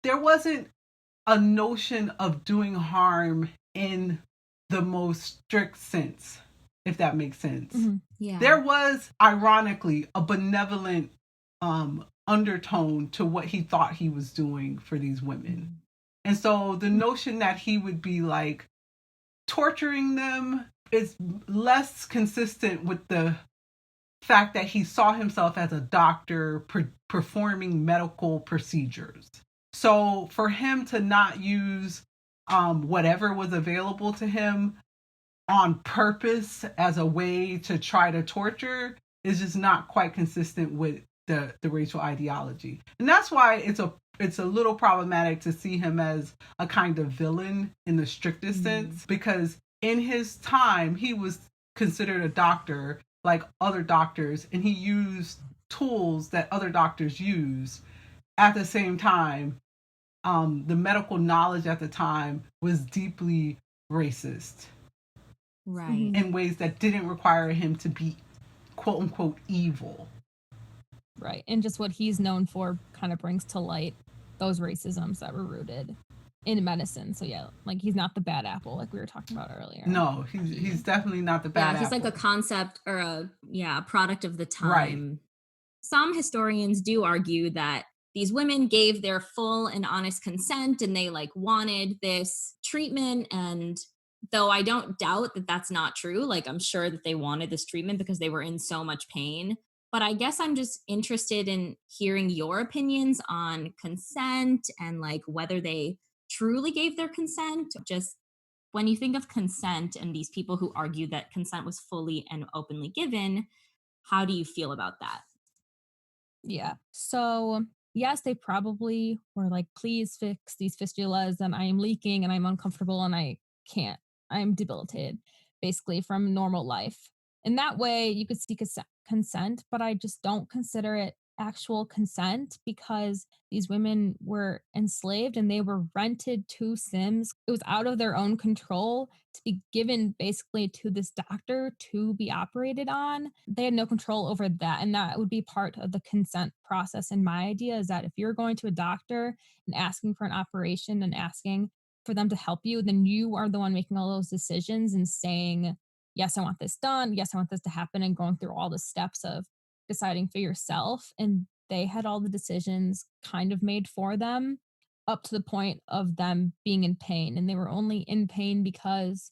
C: there wasn't a notion of doing harm in the most strict sense, if that makes sense.
B: Yeah.
C: There was, ironically, a benevolent undertone to what he thought he was doing for these women. And so the notion that he would be like torturing them is less consistent with the fact that he saw himself as a doctor performing medical procedures. So for him to not use whatever was available to him on purpose as a way to try to torture is just not quite consistent with the racial ideology. And that's why it's a little problematic to see him as a kind of villain in the strictest sense, because in his time, he was considered a doctor like other doctors, and he used tools that other doctors use. At the same time, the medical knowledge at the time was deeply racist.
B: Right.
C: In ways that didn't require him to be, quote unquote, evil.
A: Right. And just what he's known for kind of brings to light those racisms that were rooted in medicine. So yeah, like he's not the bad apple like we were talking about earlier.
C: No, he's definitely not the bad apple.
B: He's like a concept or a product of the time.
C: Right.
B: Some historians do argue that these women gave their full and honest consent, and they like wanted this treatment. And though I don't doubt that that's not true, like I'm sure that they wanted this treatment because they were in so much pain. But I guess I'm just interested in hearing your opinions on consent and like whether they truly gave their consent. Just when you think of consent and these people who argue that consent was fully and openly given, how do you feel about that?
A: Yeah. So yes, they probably were like, please fix these fistulas, and I am leaking and I'm uncomfortable and I can't. I'm debilitated basically from normal life. In that way, you could seek consent, but I just don't consider it actual consent because these women were enslaved and they were rented to Sims. It was out of their own control to be given basically to this doctor to be operated on. They had no control over that. And that would be part of the consent process. And my idea is that if you're going to a doctor and asking for an operation and asking for them to help you, then you are the one making all those decisions and saying, yes, I want this done. Yes, I want this to happen, and going through all the steps of deciding for yourself. And they had all the decisions kind of made for them up to the point of them being in pain. And they were only in pain because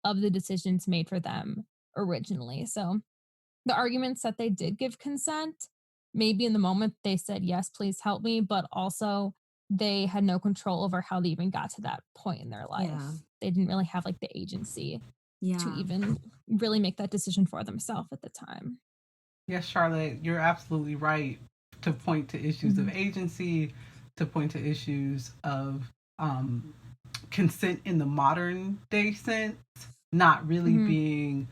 A: of the decisions made for them originally. So the arguments that they did give consent, maybe in the moment they said, yes, please help me, but also they had no control over how they even got to that point in their life.
B: Yeah.
A: They didn't really have like the agency to
B: Yeah.
A: even really make that decision for themselves at the time.
C: Yes, Charlotte, you're absolutely right to point to issues of agency, to point to issues of consent in the modern day sense, not really being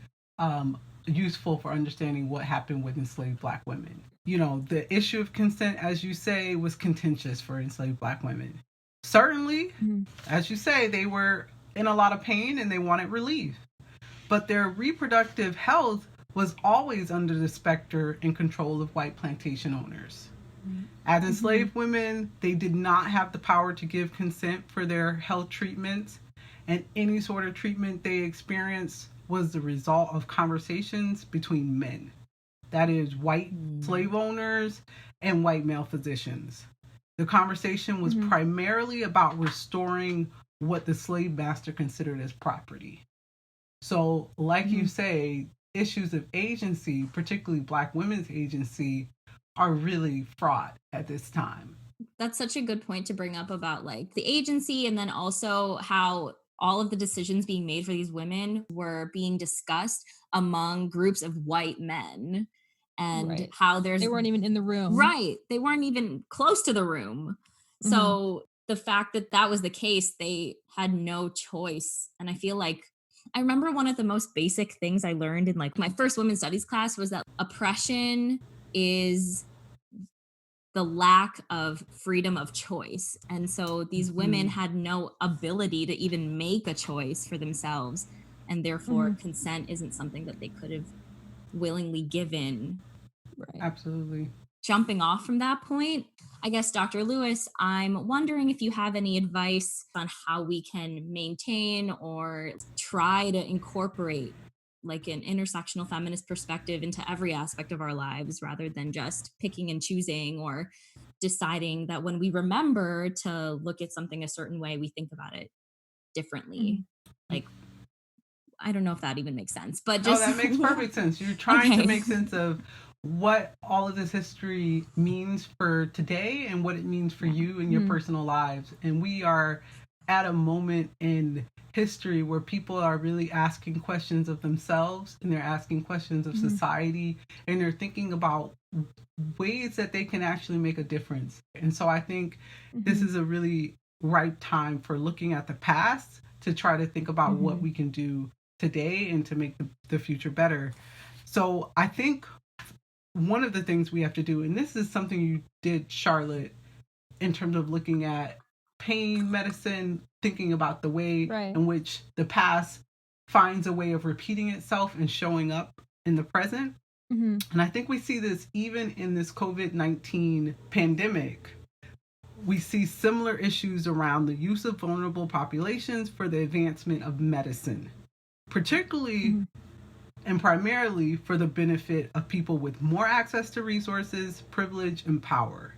C: useful for understanding what happened with enslaved Black women. You know, the issue of consent, as you say, was contentious for enslaved Black women. Certainly, as you say, they were in a lot of pain and they wanted relief. But their reproductive health was always under the specter and control of white plantation owners. As enslaved women, they did not have the power to give consent for their health treatments, and any sort of treatment they experienced was the result of conversations between men. That is, white slave owners and white male physicians. The conversation was primarily about restoring what the slave master considered as property. So, like you say, issues of agency, particularly Black women's agency, are really fraught at this time.
B: That's such a good point to bring up about like the agency, and then also how all of the decisions being made for these women were being discussed among groups of white men, and how
A: they weren't even in the room.
B: Right. They weren't even close to the room. So the fact that that was the case, they had no choice. And I feel like I remember one of the most basic things I learned in like my first women's studies class was that oppression is the lack of freedom of choice. And so these women had no ability to even make a choice for themselves. And therefore consent isn't something that they could have willingly given.
A: Right.
C: Absolutely.
B: Jumping off from that point, I guess, Dr. Lewis, I'm wondering if you have any advice on how we can maintain or try to incorporate like an intersectional feminist perspective into every aspect of our lives, rather than just picking and choosing or deciding that when we remember to look at something a certain way, we think about it differently. Like, I don't know if that even makes sense, but just...
C: Oh, that makes perfect sense. You're trying to make sense of what all of this history means for today and what it means for you and your personal lives. And we are at a moment in history where people are really asking questions of themselves, and they're asking questions of society, and they're thinking about ways that they can actually make a difference. And so I think this is a really ripe time for looking at the past to try to think about what we can do today and to make the future better. So I think one of the things we have to do, and this is something you did, Charlotte, in terms of looking at pain medicine, thinking about the way in which the past finds a way of repeating itself and showing up in the present. And I think we see this even in this COVID-19 pandemic. We see similar issues around the use of vulnerable populations for the advancement of medicine, particularly and primarily for the benefit of people with more access to resources, privilege, and power.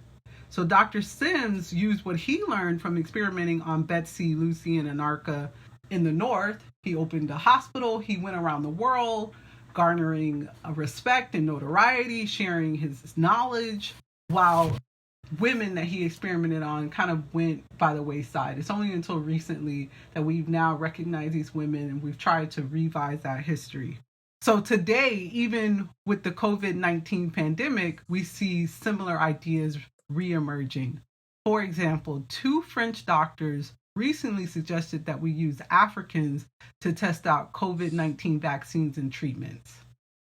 C: So Dr. Sims used what he learned from experimenting on Betsey, Lucy, and Anarcha in the North. He opened a hospital. He went around the world, garnering respect and notoriety, sharing his knowledge, while women that he experimented on kind of went by the wayside. It's only until recently that we've now recognized these women and we've tried to revise that history. So today, even with the COVID-19 pandemic, we see similar ideas reemerging. For example, 2 French doctors recently suggested that we use Africans to test out COVID-19 vaccines and treatments.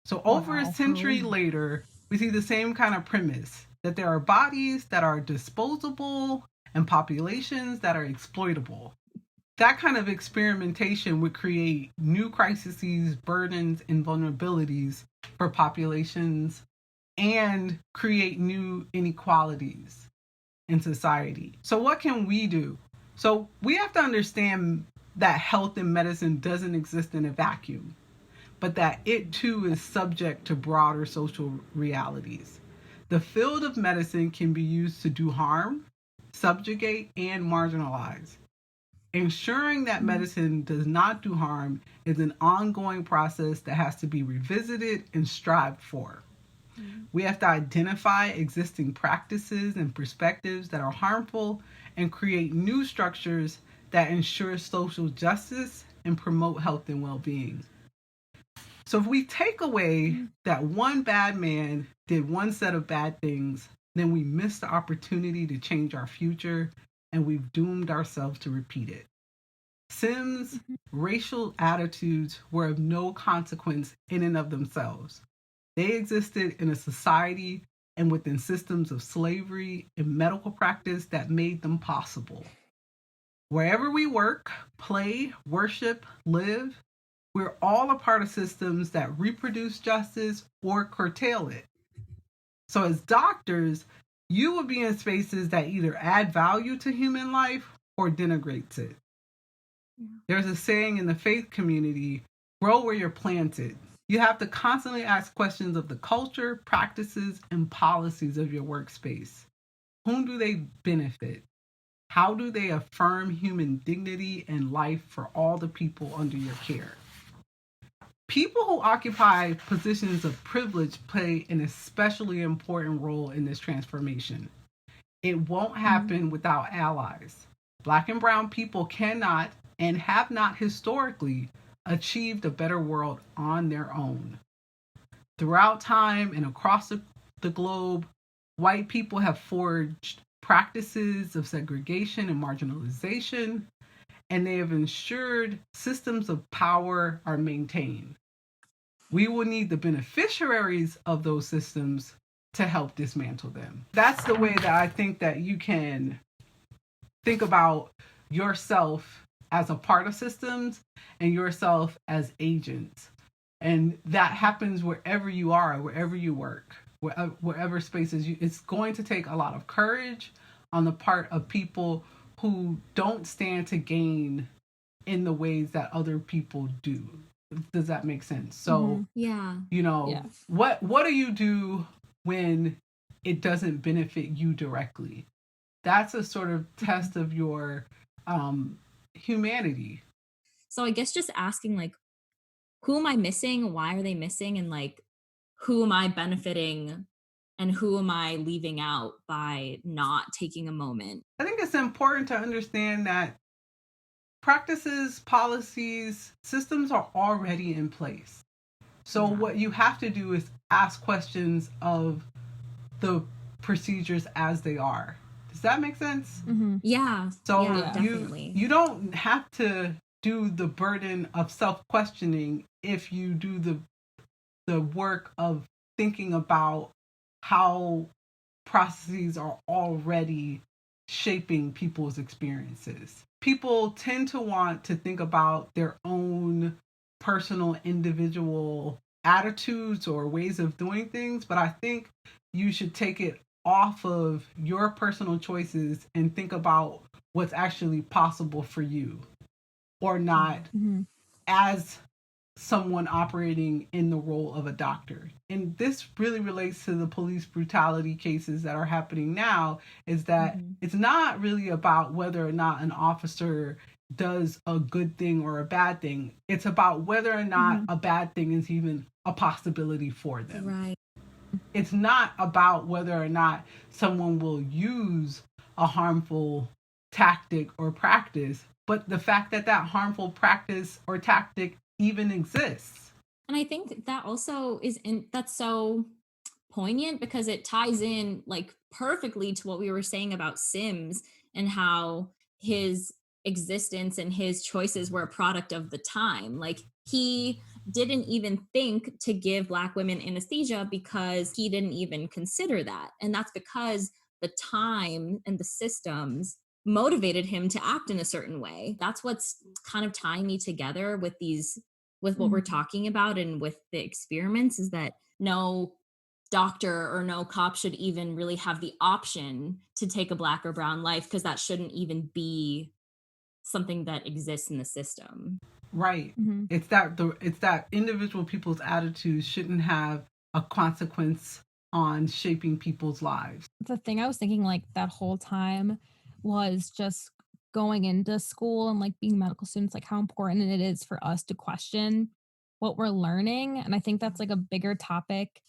C: So over a century later, we see the same kind of premise. that there are bodies that are disposable and populations that are exploitable. That kind of experimentation would create new crises, burdens, and vulnerabilities for populations and create new inequalities in society. So what can we do? So we have to understand that health and medicine doesn't exist in a vacuum, but that it too is subject to broader social realities. The field of medicine can be used to do harm, subjugate, and marginalize. Ensuring that medicine does not do harm is an ongoing process that has to be revisited and strived for. We have to identify existing practices and perspectives that are harmful and create new structures that ensure social justice and promote health and well-being. So if we take away that one bad man did one set of bad things, then we miss the opportunity to change our future, and we've doomed ourselves to repeat it. Sims' racial attitudes were of no consequence in and of themselves. They existed in a society and within systems of slavery and medical practice that made them possible. Wherever we work, play, worship, live, we're all a part of systems that reproduce justice or curtail it. So as doctors, you will be in spaces that either add value to human life or denigrates it. There's a saying in the faith community, grow where you're planted. You have to constantly ask questions of the culture, practices, and policies of your workspace. Whom do they benefit? How do they affirm human dignity and life for all the people under your care? People who occupy positions of privilege play an especially important role in this transformation. It won't happen without allies. Black and brown people cannot and have not historically achieved a better world on their own. Throughout time and across the globe, white people have forged practices of segregation and marginalization, and they have ensured systems of power are maintained. We will need the beneficiaries of those systems to help dismantle them. That's the way that I think that you can think about yourself as a part of systems and yourself as agents. And that happens wherever you are, wherever you work, wherever spaces you. It's going to take a lot of courage on the part of people who don't stand to gain in the ways that other people do. Does that make sense? So, what do you do when it doesn't benefit you directly? That's a sort of test of your humanity.
B: So I guess just asking, like, who am I missing? Why are they missing? And like, who am I benefiting and who am I leaving out by not taking a moment?
C: I think it's important to understand that practices, policies, systems are already in place. So what you have to do is ask questions of the procedures as they are. Does that make sense?
B: Mm-hmm. Yeah.
C: So
B: definitely.
C: You don't have to do the burden of self-questioning if you do the work of thinking about how processes are already shaping people's experiences. People tend to want to think about their own personal, individual attitudes or ways of doing things, but I think you should take it off of your personal choices and think about what's actually possible for you or not as someone operating in the role of a doctor. And this really relates to the police brutality cases that are happening now, is that it's not really about whether or not an officer does a good thing or a bad thing. It's about whether or not a bad thing is even a possibility for them.
B: Right.
C: It's not about whether or not someone will use a harmful tactic or practice, but the fact that that harmful practice or tactic even exists.
B: And I think that also that's so poignant because it ties in like perfectly to what we were saying about Sims and how his existence and his choices were a product of the time. Like he didn't even think to give Black women anesthesia because he didn't even consider that. And that's because the time and the systems motivated him to act in a certain way. That's what's kind of tying me together with what we're talking about and with the experiments, is that no doctor or no cop should even really have the option to take a Black or brown life, because that shouldn't even be something that exists in the system.
C: Right.
A: Mm-hmm.
C: It's that individual people's attitudes shouldn't have a consequence on shaping people's lives.
A: The thing I was thinking like that whole time was just going into school and like being medical students, like how important it is for us to question what we're learning. And I think that's like a bigger topic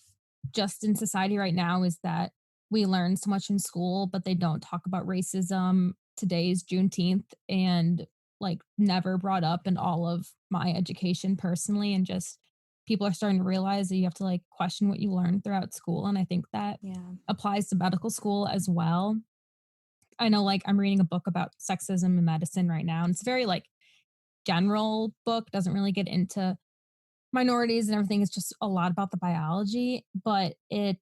A: just in society right now, is that we learn so much in school, but they don't talk about racism. Today's Juneteenth and like never brought up in all of my education personally. And just people are starting to realize that you have to like question what you learn throughout school. And I think that applies to medical school as well. I know like I'm reading a book about sexism in medicine right now, and it's very like general book, doesn't really get into minorities and everything. Is just a lot about the biology, but it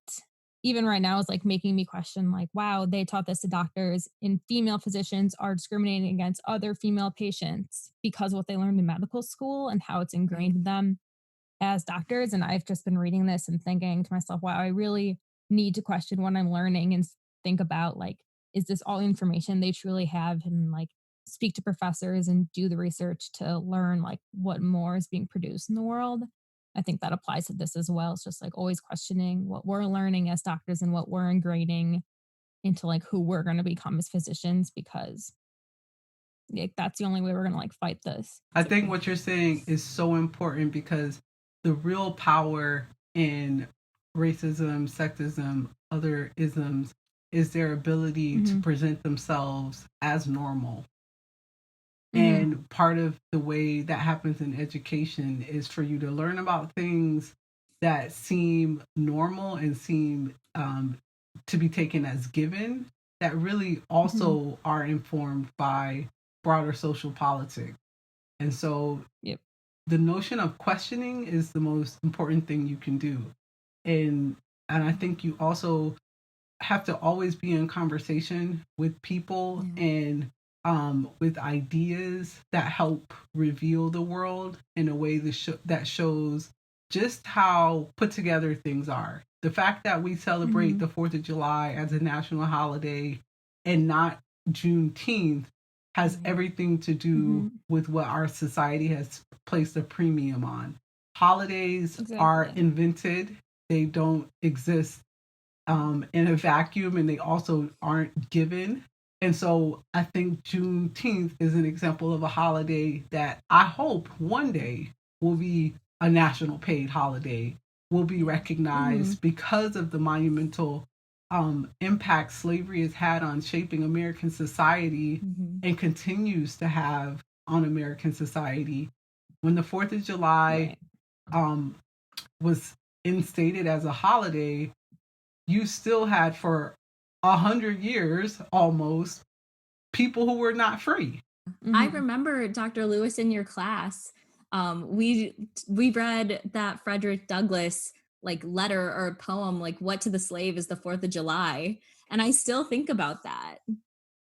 A: even right now is like making me question like, wow, they taught this to doctors and female physicians are discriminating against other female patients because of what they learned in medical school and how it's ingrained in them as doctors. And I've just been reading this and thinking to myself, wow, I really need to question what I'm learning and think about like, is this all information they truly have, and like speak to professors and do the research to learn like what more is being produced in the world. I think that applies to this as well. It's just like always questioning what we're learning as doctors and what we're ingraining into like who we're going to become as physicians, because like that's the only way we're going to like fight this.
C: I think what you're saying is so important, because the real power in racism, sexism, other isms is their ability to present themselves as normal. And part of the way that happens in education is for you to learn about things that seem normal and seem to be taken as given, that really also are informed by broader social politics. And so the notion of questioning is the most important thing you can do. And I think you also have to always be in conversation with people and with ideas that help reveal the world in a way that shows just how put together things are. The fact that we celebrate the 4th of July as a national holiday and not Juneteenth has everything to do with what our society has placed a premium on. Holidays are invented. They don't exist in a vacuum, and they also aren't given. And so I think Juneteenth is an example of a holiday that I hope one day will be a national paid holiday, will be recognized because of the monumental impact slavery has had on shaping American society and continues to have on American society. When the 4th of July was instated as a holiday, you still had for 100 years almost people who were not free.
B: I remember, Dr. Lewis, in your class, we read that Frederick Douglass like letter or poem, like "What to the Slave is the 4th of July," and I still think about that.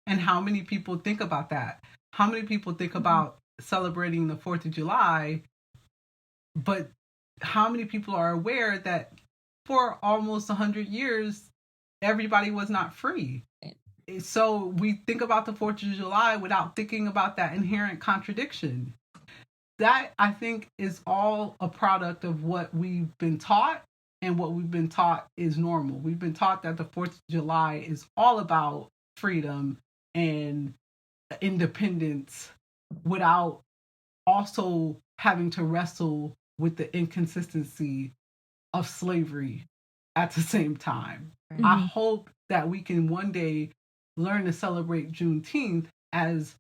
C: And how many people think about that? How many people think about celebrating the 4th of July, but how many people are aware that for almost 100 years, everybody was not free? So we think about the 4th of July without thinking about that inherent contradiction. That, I think, is all a product of what we've been taught, and what we've been taught is normal. We've been taught that the 4th of July is all about freedom and independence without also having to wrestle with the inconsistency of slavery at the same time. I hope that we can one day learn to celebrate Juneteenth as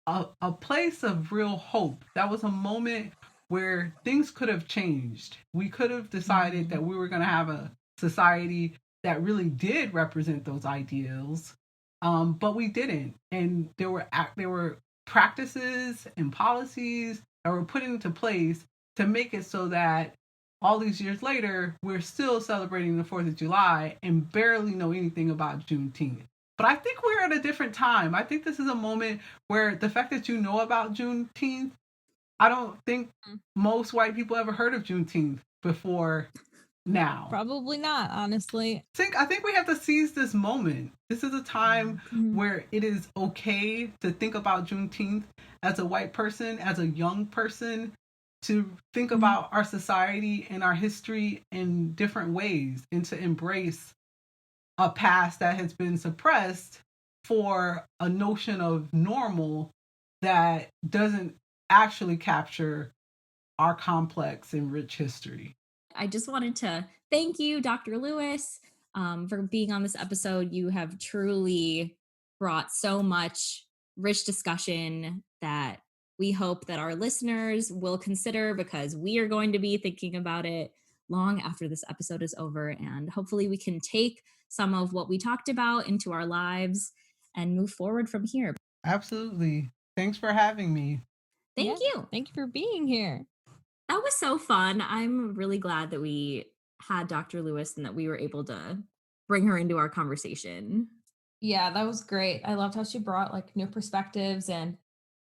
C: a place of real hope. That was a moment where things could have changed. We could have decided that we were going to have a society that really did represent those ideals, but we didn't. And there were practices and policies that were put into place to make it so that all these years later, we're still celebrating the 4th of July and barely know anything about Juneteenth. But I think we're at a different time. I think this is a moment where the fact that you know about Juneteenth, I don't think most white people ever heard of Juneteenth before now.
A: Probably not, honestly.
C: I think we have to seize this moment. This is a time where it is okay to think about Juneteenth as a white person, as a young person, to think about our society and our history in different ways, and to embrace a past that has been suppressed for a notion of normal that doesn't actually capture our complex and rich history.
B: I just wanted to thank you, Dr. Lewis, for being on this episode. You have truly brought so much rich discussion that we hope that our listeners will consider, because we are going to be thinking about it long after this episode is over. And hopefully we can take some of what we talked about into our lives and move forward from here.
C: Absolutely. Thanks for having me.
B: Thank you.
A: Thank you for being here.
B: That was so fun. I'm really glad that we had Dr. Lewis and that we were able to bring her into our conversation.
A: Yeah, that was great. I loved how she brought like new perspectives and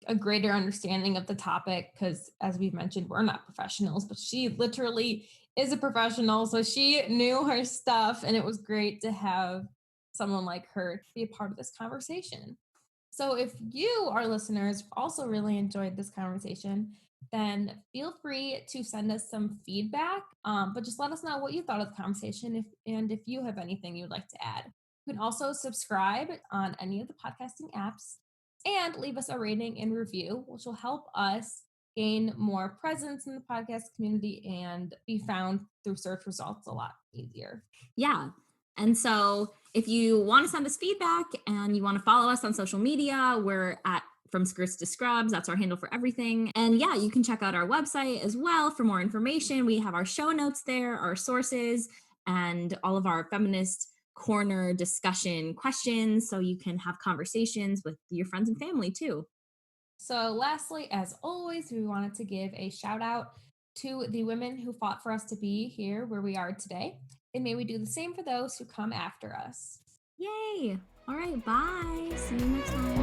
A: a greater understanding of the topic, because as we've mentioned, we're not professionals, but she literally is a professional. So she knew her stuff, and it was great to have someone like her be a part of this conversation. So if you, our listeners, also really enjoyed this conversation, then feel free to send us some feedback, but just let us know what you thought of the conversation, and if you have anything you'd like to add. You can also subscribe on any of the podcasting apps and leave us a rating and review, which will help us gain more presence in the podcast community and be found through search results a lot easier.
B: Yeah. And so if you want to send us feedback and you want to follow us on social media, we're at From Skirts to Scrubs. That's our handle for everything. And yeah, you can check out our website as well for more information. We have our show notes there, our sources, and all of our Feminist Corner discussion questions, so you can have conversations with your friends and family too.
A: So lastly, as always, we wanted to give a shout out to the women who fought for us to be here where we are today. And may we do the same for those who come after us.
B: Yay! All right, bye. See you next time.